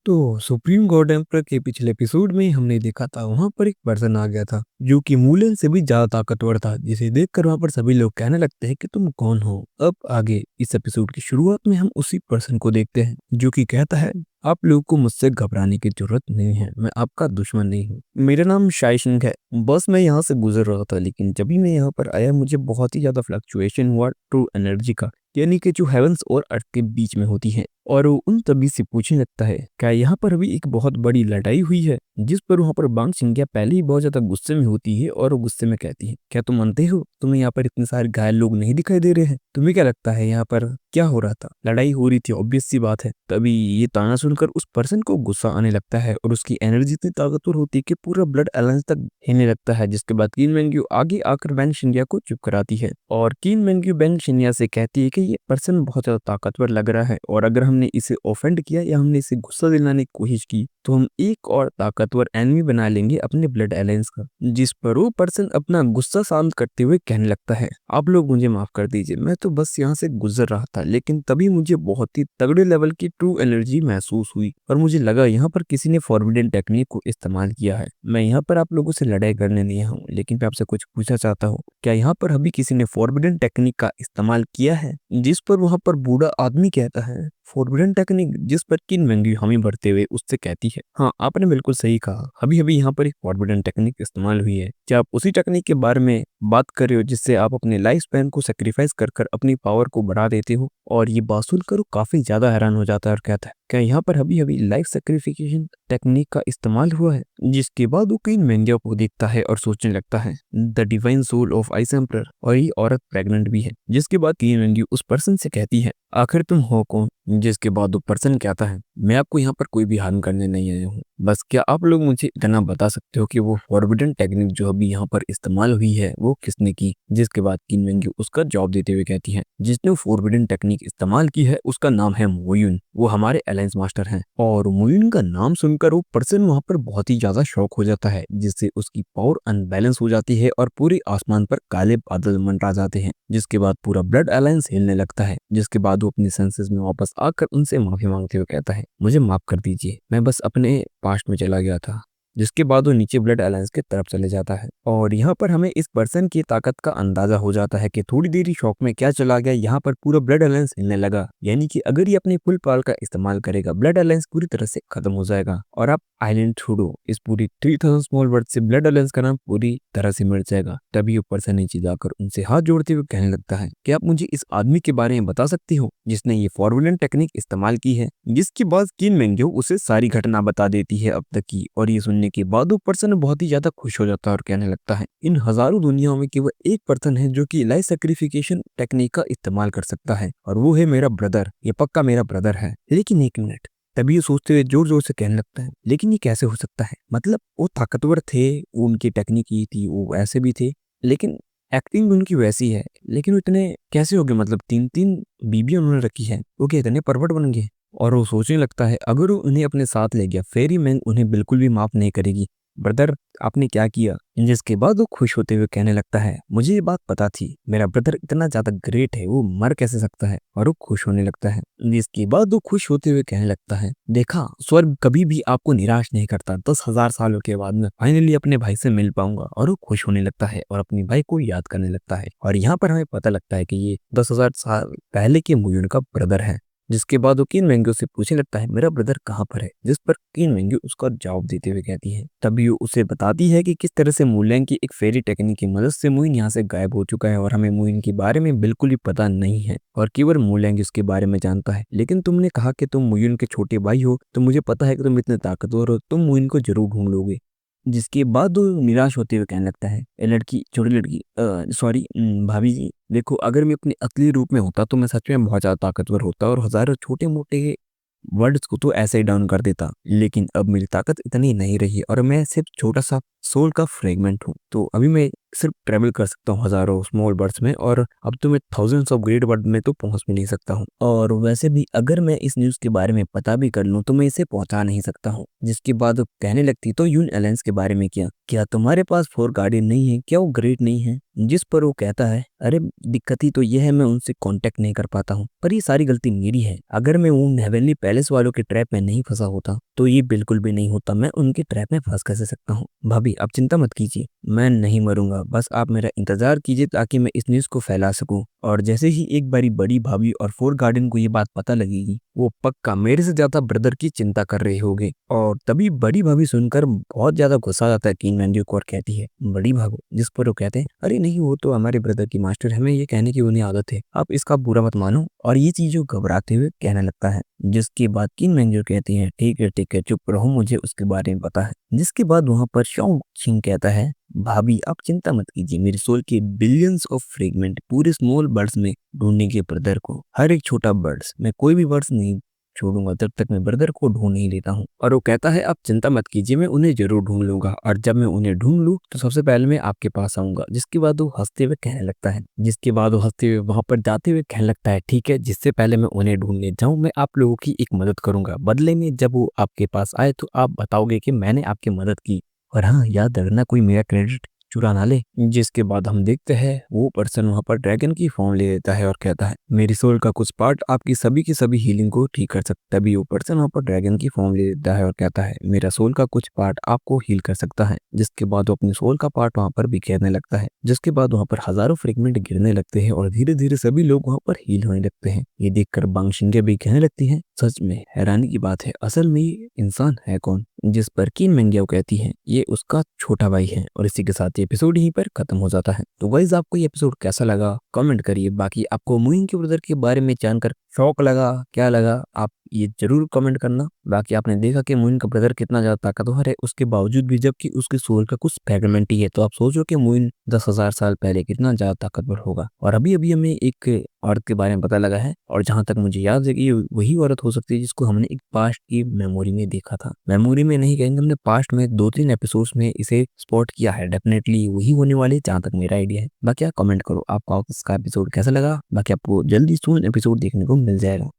तो supreme God emperor के पिछले एपिसोड में हमने देखा था वहां पर एक पर्सन आ गया था जो कि मूलन से भी ज्यादा ताकतवर था, जिसे देखकर वहां पर सभी लोग कहने लगते हैं कि तुम कौन हो। अब आगे इस एपिसोड की शुरुआत में हम उसी पर्सन को देखते हैं जो कि कहता है, आप लोगों को मुझसे घबराने की जरूरत नहीं है, मैं आपका दुश्मन नहीं हूँ। मेरा नाम शाई सिंह है। बस मैं यहाँ से गुजर रहा था, लेकिन जब भी मैं यहाँ पर आया मुझे बहुत ही ज्यादा फ्लक्चुएशन हुआ ट्रू एनर्जी का, यानी कि जो हेवंस और अर्थ के बीच में होती है। और वो उन तभी से पूछने लगता है, क्या यहाँ पर अभी एक बहुत बड़ी लड़ाई हुई है? जिस पर वहां पर बांग सिंगिया पहले ही बहुत ज्यादा गुस्से में होती है और वो गुस्से में कहती है, क्या तुम मानते हो तुम्हें यहाँ पर इतने सारे घायल लोग नहीं दिखाई दे रहे हैं? तुम्हें क्या लगता है यहाँ पर क्या हो रहा था? लड़ाई हो रही थी, ऑब्वियस सी बात है। तभी ये ताना सुनकर उस पर्सन को गुस्सा आने लगता है और उसकी एनर्जी इतनी ताकतवर होती है कि पूरा ब्लड अलायंस तक हिलने लगता है। जिसके बाद किन मेंग्यू आगे आकर बैन शिन्या को चुप कराती है और किन मेंग्यू बैन शिन्या से कहती है कि ये पर्सन बहुत ज्यादा ताकतवर लग रहा है और अगर हमने इसे ऑफेंड किया या हमने इसे गुस्सा दिलाने की कोशिश की तो हम एक और ताकतवर एनिमी बना लेंगे अपने ब्लड अलायंस का। जिस पर वो पर्सन अपना गुस्सा शांत करते हुए कहने लगता है, आप लोग मुझे माफ कर दीजिए, मैं तो बस यहाँ से गुजर रहा था, लेकिन तभी मुझे बहुत ही तगड़े लेवल की ट्रू एनर्जी महसूस हुई और मुझे लगा यहाँ पर किसी ने फॉरबिडन टेक्निक को इस्तेमाल किया है। मैं यहाँ पर आप लोगों से लड़ाई करने नहीं हूँ, लेकिन मैं आपसे कुछ पूछना चाहता हूँ, क्या यहाँ पर अभी किसी ने फॉरबिडन टेक्निक का इस्तेमाल किया है? जिस पर वहां पर बूढ़ा आदमी कहता है, फॉरबिडन टेक्निक? जिस पर किन मेंग्यू हमें बढ़ते हुए उससे कहती है, हाँ आपने बिल्कुल सही कहा, अभी अभी यहाँ पर एक फॉरबिडन टेक्निक इस्तेमाल हुई है। क्या आप उसी टेक्निक के बारे में बात कर रहे हो जिससे आप अपने लाइफ स्पैन को सेक्रीफाइस कर कर अपनी पावर को बढ़ा देते हो? और ये बात सुनकर वो काफी ज्यादा हैरान हो जाता है और कहता है, क्या यहाँ पर अभी अभी लाइफ सेक्रिफिकेशन टेक्निक का इस्तेमाल हुआ है? जिसके बाद वो किन मेंग्यू को देखता है और सोचने लगता है, the divine soul of ice emperor, और ये औरत प्रेग्नेंट भी है। जिसके बाद किन मेंग्यू उस पर्सन से कहती है, आखिर तुम हो कौन? जिसके बाद वो पर्सन कहता है, मैं आपको यहाँ पर कोई भी हार्म करने नहीं आया हूँ, बस क्या आप लोग मुझे इतना बता सकते हो कि वो फॉरबिडन टेक्निक जो अभी यहाँ पर इस्तेमाल हुई है वो किसने की? जिसके बाद किन मेंग्यू उसका जवाब देते हुए कहती है, जिसने फॉरबिडन टेक्निक इस्तेमाल की है उसका नाम है मोयुन, वो हमारे अलायंस मास्टर हैं। और मोयुन का नाम सुनकर वो पर्सन वहां पर बहुत ही ज्यादा शॉक हो जाता है, जिससे उसकी पावर अनबैलेंस हो जाती है और पूरे आसमान पर काले बादल मंडरा जाते हैं। जिसके बाद पूरा ब्लड अलायंस हिलने लगता है। जिसके बाद वो अपने सेंसेस में वापस आकर उनसे माफी मांगते हुए कहता है, मुझे माफ कर दीजिए, मैं बस अपने पास्ट में चला गया था। जिसके बाद वो नीचे ब्लड अलायंस की तरफ चले जाता है और यहाँ पर हमें इस पर्सन की ताकत का अंदाजा हो जाता है कि थोड़ी देरी शॉक में क्या चला गया, यहाँ पर पूरा ब्लड अलायंस हिलने लगा, यानी कि अगर ये अपने फुल पावर का इस्तेमाल करेगा ब्लड अलायंस पूरी तरह से खत्म हो जाएगा और आप आइलैंड छोड़ो, इस पूरी 3000 स्मॉल वर्ड से ब्लड अलायंस का नाम पूरी तरह से मिट जाएगा। तभी वो पर्सन नीचे जाकर उनसे हाथ जोड़ते हुए कहने लगता है, कि आप मुझे इस आदमी के बारे में बता सकती हो जिसने ये फॉरबिडन टेक्निक इस्तेमाल की है? जिसके बाद किन मेंग्यो उसे सारी घटना बता देती है अब तक की, और ये सुनने के बाद वो पर्सन बहुत ही ज्यादा खुश हो जाता है और कहने लगता है, इन हजारों दुनियाओं में केवल एक पर्सन है जो कि लाइफ सेक्रिफिकेशन टेक्निक का इस्तेमाल कर सकता है और वो है मेरा ब्रदर, ये पक्का मेरा ब्रदर है। लेकिन एक मिनट, तभी ये सोचते हुए जोर जोर से कहने लगता है, लेकिन ये कैसे हो सकता है? मतलब वो ताकतवर थे, वो उनकी टेक्निक ये थी, वो ऐसे भी थे, लेकिन एक्टिंग भी उनकी वैसी है, लेकिन वो इतने कैसे हो गए? मतलब 3-3 बीबियां उन्होंने रखी है, वो क्या इतने परवट बन गए? और वो सोचने लगता है, अगर वो उन्हें अपने साथ ले गया फेरी मैंग उन्हें बिल्कुल भी माफ नहीं करेगी। ब्रदर आपने क्या किया? जिसके बाद वो खुश होते हुए कहने लगता है, मुझे ये बात पता थी, मेरा ब्रदर इतना ज्यादा ग्रेट है, वो मर कैसे सकता है? और वो खुश होने लगता है। जिसके बाद वो खुश होते हुए कहने लगता है, देखा स्वर्ग कभी भी आपको निराश नहीं करता, 10,000 सालों के बाद मैं फाइनली अपने भाई से मिल पाऊंगा। और वो खुश होने लगता है और अपने भाई को याद करने लगता है और यहाँ पर हमें पता लगता है कि ये 10,000 साल पहले के मुयून का ब्रदर है। जिसके बाद वो किन मेंग्यू से पूछने लगता है, मेरा ब्रदर कहाँ पर है? जिस पर किन मेंग्यू उसका जवाब देते हुए कहती है, तभी वो उसे बताती है कि किस तरह से मुलैंग की एक फेरी टेक्निक की मदद से मुइन यहाँ से गायब हो चुका है और हमें मुइन के बारे में बिल्कुल भी पता नहीं है और केवल मुलैंग इसके बारे में जानता है। लेकिन तुमने कहा कि तुम मुइन के छोटे भाई हो, तो मुझे पता है कि तुम इतने ताकतवर हो, तुम मुइन को जरूर ढूंढ लोगे। जिसके बाद वो निराश होते हुए कहने लगता है, ए लड़की, छोटी लड़की, सॉरी भाभी जी, देखो अगर मैं अपने असली रूप में होता तो मैं सच में बहुत ज्यादा ताकतवर होता और हजारों छोटे मोटे वर्ड्स को तो ऐसे ही डाउन कर देता, लेकिन अब मेरी ताकत इतनी नहीं रही और मैं सिर्फ छोटा सा सोल का फ्रेगमेंट हूँ। तो अभी मैं सिर्फ ट्रेवल कर सकता हूँ हजारों स्मॉल बर्ड्स में, और अब तो मैं थाउजेंड्स ऑफ ग्रेट बर्ड में तो पहुंच भी नहीं सकता हूँ। और वैसे भी अगर मैं इस न्यूज़ के बारे में पता भी कर लूँ तो मैं इसे पहुंचा नहीं सकता हूँ। जिसके बाद वो कहने लगती, तो यून एलेंस के बारे में क्या क्या तुम्हारे पास फोर गार्डियन नहीं है क्या, वो ग्रेट नहीं है? जिस पर वो कहता है, अरे दिक्कत ही तो ये है मैं उनसे कांटेक्ट नहीं कर पाता हूँ, पर ये सारी गलती मेरी है। अगर मैं उन हेवनली पैलेस वालों के ट्रैप में नहीं फंसा होता तो ये बिल्कुल भी नहीं होता, मैं उनके ट्रैप में फंस कैसे सकता हूँ? भाभी आप चिंता मत कीजिए, मैं नहीं मरूंगा, बस आप मेरा इंतजार कीजिए ताकि मैं इस न्यूज़ को फैला सकूं। और जैसे ही एक बारी बड़ी भाभी और फोर गार्डन को ये बात पता लगेगी, वो पक्का मेरे से ज्यादा ब्रदर की चिंता कर रहे होंगे। और तभी बड़ी भाभी सुनकर बहुत ज्यादा गुस्सा आता है किंग मैंड्यू को और कहती है, बड़ी भाभी, जिस पर वो कहते हैं, अरे नहीं वो तो हमारे ब्रदर की मास्टर, हमें ये कहने की उन्हें आदत है, आप इसका बुरा मत मानो। और ये चीजों घबराते हुए कहने लगता है। जिसके बाद किंग मैंड्यू कहती है, ठीक है चुप रहो, मुझे उसके बारे में पता है। जिसके बाद वहां पर शॉन्ग चिंग कहता है, भाभी आप चिंता मत कीजिए, मेरे सोल के बिलियंस ऑफ फ्रेगमेंट पूरे स्मॉल बर्ड्स में ढूंढने के ब्रदर को, हर एक छोटा बर्ड्स, मैं कोई भी बर्ड्स नहीं छोड़ूंगा जब तक मैं ब्रदर को ढूंढ नहीं लेता हूँ। और वो कहता है, आप चिंता मत कीजिए, मैं उन्हें जरूर ढूंढ लूंगा, और जब मैं उन्हें ढूंढ लूँ तो सबसे पहले मैं आपके पास आऊंगा। जिसके बाद वो हंसते हुए कहने लगता है, वहां पर जाते हुए कहने लगता है, ठीक है, जिससे पहले मैं उन्हें ढूंढने जाऊं मैं आप लोगों की एक मदद करूंगा, बदले में जब वो आपके पास आए तो आप बताओगे कि मैंने आपकी मदद की। और हाँ, याद रखना कोई मेरा क्रेडिट चुरा ना ले। जिसके बाद हम देखते हैं वो पर्सन वहां पर ड्रैगन की फॉर्म ले लेता है और कहता है, मेरी सोल का कुछ पार्ट आपकी सभी की सभी हीलिंग को ठीक कर सकता है। तभी वो पर्सन वहां पर ड्रैगन की फॉर्म ले लेता है और कहता है, मेरा सोल का कुछ पार्ट आपको हील कर सकता है। जिसके बाद वो अपनी सोल का पार्ट वहां पर बिखेरने लगता है। जिसके बाद वहां पर हजारों फ्रेगमेंट गिरने लगते हैं और धीरे धीरे सभी लोग वहां पर हील होने लगते हैं। ये देखकर बांगशिंगे भी कहने लगती है, सच में हैरानी की बात है, असल में ये इंसान है कौन? जिस पर किन मेंग्याओ कहती है, ये उसका छोटा भाई है। और इसी के साथ ये एपिसोड यहीं पर खत्म हो जाता है। तो गाइस आपको ये एपिसोड कैसा लगा कमेंट करिए। बाकी आपको मुइन के ब्रदर के बारे में जानकर शौक लगा, क्या लगा, आप ये जरूर कमेंट करना। बाकी आपने देखा कि मुइन का ब्रदर कितना ज्यादा ताकतवर है, उसके बावजूद भी जबकि उसके सोल का कुछ फ्रेगमेंट ही है, तो आप सोचो कि मुइन 10,000 साल पहले कितना ज्यादा ताकतवर होगा। और अभी अभी हमें एक औरत के बारे में पता लगा है, और जहां तक मुझे याद है कि ये वही औरत हो सकती है जिसको हमने एक पास्ट की मेमोरी में देखा था। मेमोरी में नहीं कहेंगे, हमने पास्ट में 2-3 एपिसोड्स में इसे स्पॉट किया है। डेफिनेटली वही होने वाले जहां तक मेरा आइडिया है। बाकी आप कमेंट करो आपको इसका एपिसोड कैसा लगा। बाकी आपको जल्दी सून एपिसोड देखने को मिल जाएगा।